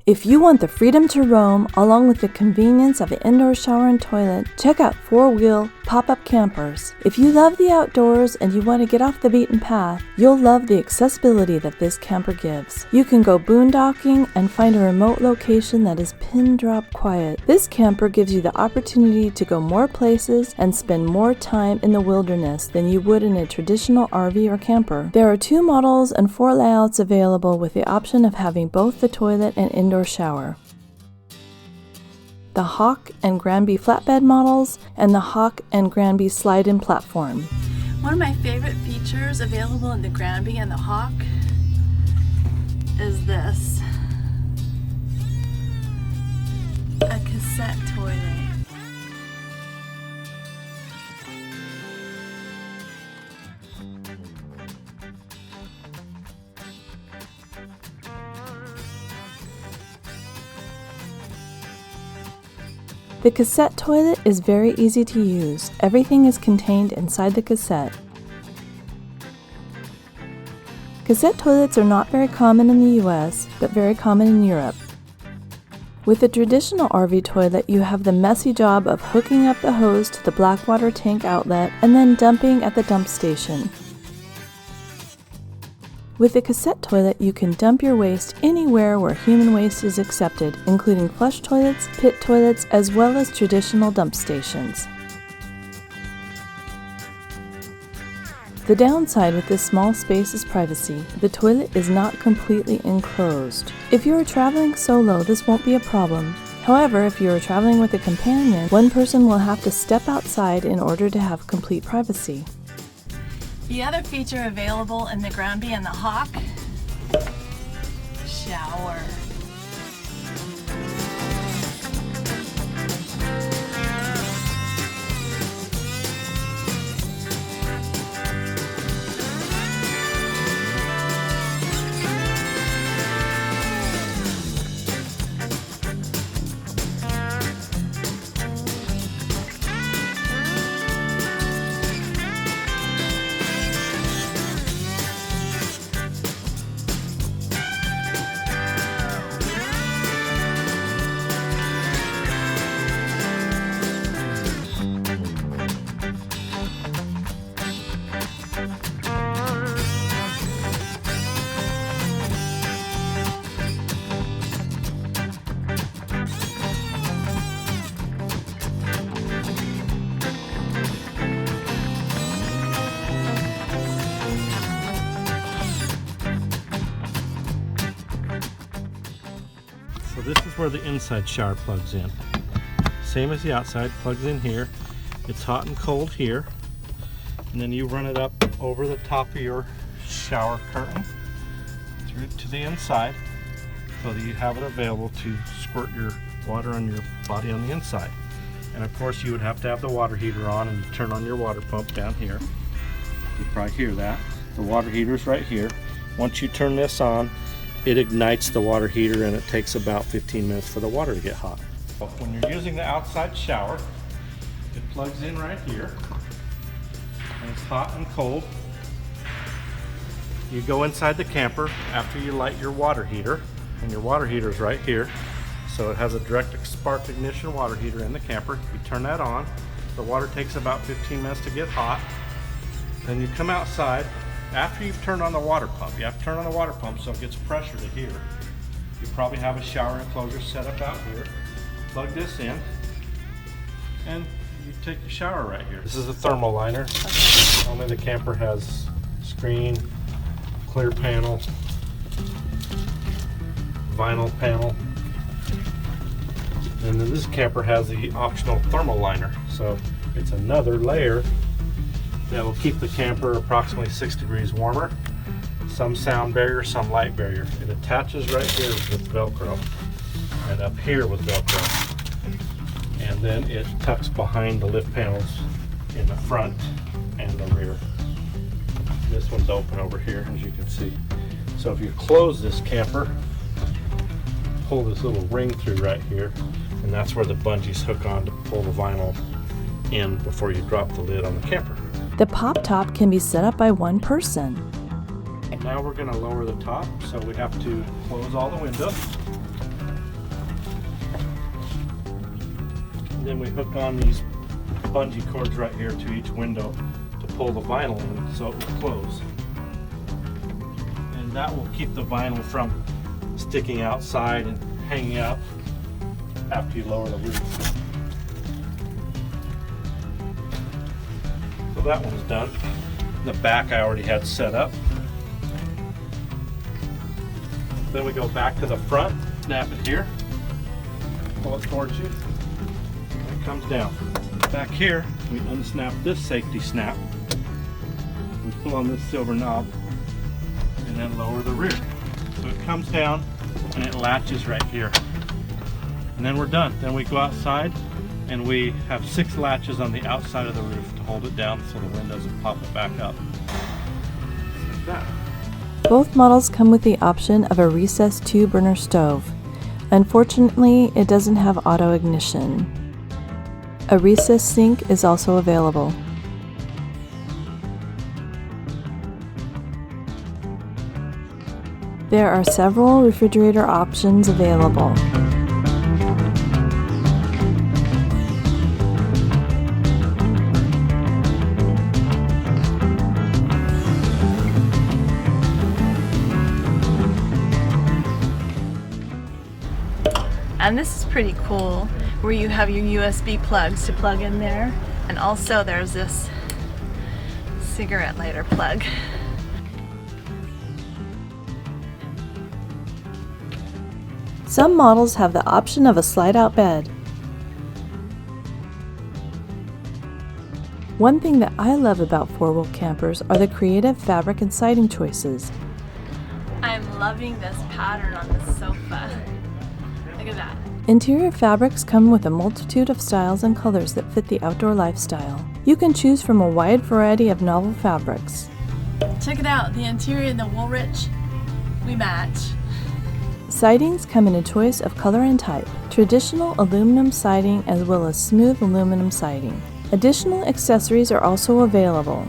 If you want the freedom to roam, along with the convenience of an indoor shower and toilet, check out 4-wheel pop-up campers. If you love the outdoors and you want to get off the beaten path, you'll love the accessibility that this camper gives. You can go boondocking and find a remote location that is pin-drop quiet. This camper gives you the opportunity to go more places and spend more time in the wilderness than you would in a traditional RV or camper. There are 2 models and 4 layouts available with the option of having both the toilet and indoor shower. The Hawk and Grandby flatbed models and the Hawk and Grandby slide-in platform. One of my favorite features available in the Grandby and the Hawk is this. A cassette toilet. The cassette toilet is very easy to use. Everything is contained inside the cassette. Cassette toilets are not very common in the US, but very common in Europe. With the traditional RV toilet, you have the messy job of hooking up the hose to the blackwater tank outlet and then dumping at the dump station. With the cassette toilet, you can dump your waste anywhere where human waste is accepted, including flush toilets, pit toilets, as well as traditional dump stations. The downside with this small space is privacy. The toilet is not completely enclosed. If you are traveling solo, this won't be a problem. However, if you are traveling with a companion, one person will have to step outside in order to have complete privacy. The other feature available in the Grandby and the Hawk, shower. So this is where the inside shower plugs in. Same as the outside, plugs in here. It's hot and cold here. And then you run it up over the top of your shower curtain through to the inside so that you have it available to squirt your water on your body on the inside. And of course you would have to have the water heater on, and you turn on your water pump down here. You probably hear that. The water heater's right here. Once you turn this on, it ignites the water heater, and it takes about 15 minutes for the water to get hot. When you're using the outside shower, it plugs in right here, and it's hot and cold. You go inside the camper after you light your water heater, and your water heater is right here. So it has a direct spark ignition water heater in the camper. You turn that on. The water takes about 15 minutes to get hot. Then you come outside. After you've turned on the water pump, you have to turn on the water pump so it gets pressure to here. You probably have a shower enclosure set up out here. Plug this in, and you take your shower right here. This is a thermal liner. Only the camper has screen, clear panel, vinyl panel. And then this camper has the optional thermal liner. So it's another layer that will keep the camper approximately 6 degrees warmer. Some sound barrier, some light barrier. It attaches right here with Velcro, and up here with Velcro. And then it tucks behind the lift panels in the front and the rear. This one's open over here, as you can see. So if you close this camper, pull this little ring through right here, and that's where the bungees hook on to pull the vinyl in before you drop the lid on the camper. The pop top can be set up by one person. Now we're going to lower the top, so we have to close all the windows. then we hook on these bungee cords right here to each window to pull the vinyl in so it will close. And that will keep the vinyl from sticking outside and hanging out after you lower the roof. So that one's done. The back I already had set up. Then we go back to the front, snap it here, pull it towards you, and it comes down. Back here, we unsnap this safety snap. We pull on this silver knob and then lower the rear. So it comes down and it latches right here. And then we're done. Then we go outside and we have 6 latches on the outside of the roof to hold it down so the wind doesn't pop it back up. Like that. Both models come with the option of a recessed 2-burner stove. Unfortunately, it doesn't have auto ignition. A recessed sink is also available. There are several refrigerator options available. And this is pretty cool, where you have your USB plugs to plug in there. And also there's this cigarette lighter plug. Some models have the option of a slide-out bed. One thing that I love about 4-wheel campers are the creative fabric and siding choices. I'm loving this pattern on the sofa. Look at that. Interior fabrics come with a multitude of styles and colors that fit the outdoor lifestyle. You can choose from a wide variety of novel fabrics. Check it out, the interior and the Woolrich, we match. Sidings come in a choice of color and type, traditional aluminum siding as well as smooth aluminum siding. Additional accessories are also available.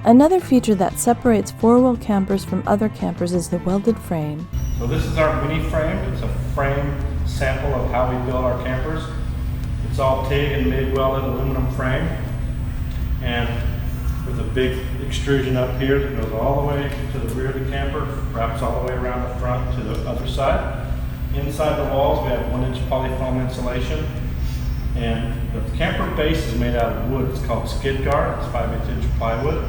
Another feature that separates 4-wheel campers from other campers is the welded frame. So this is our mini frame. It's a frame sample of how we build our campers. It's all TIG and MIG welded aluminum frame, and with a big extrusion up here that goes all the way to the rear of the camper, wraps all the way around the front to the other side. Inside the walls we have 1-inch polyfoam insulation, and the camper base is made out of wood. It's called skid guard. It's 5/8 inch plywood.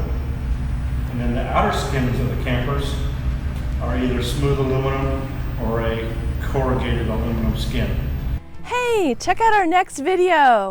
And then the outer skins of the campers are either smooth aluminum or a corrugated aluminum skin. Hey, check out our next video!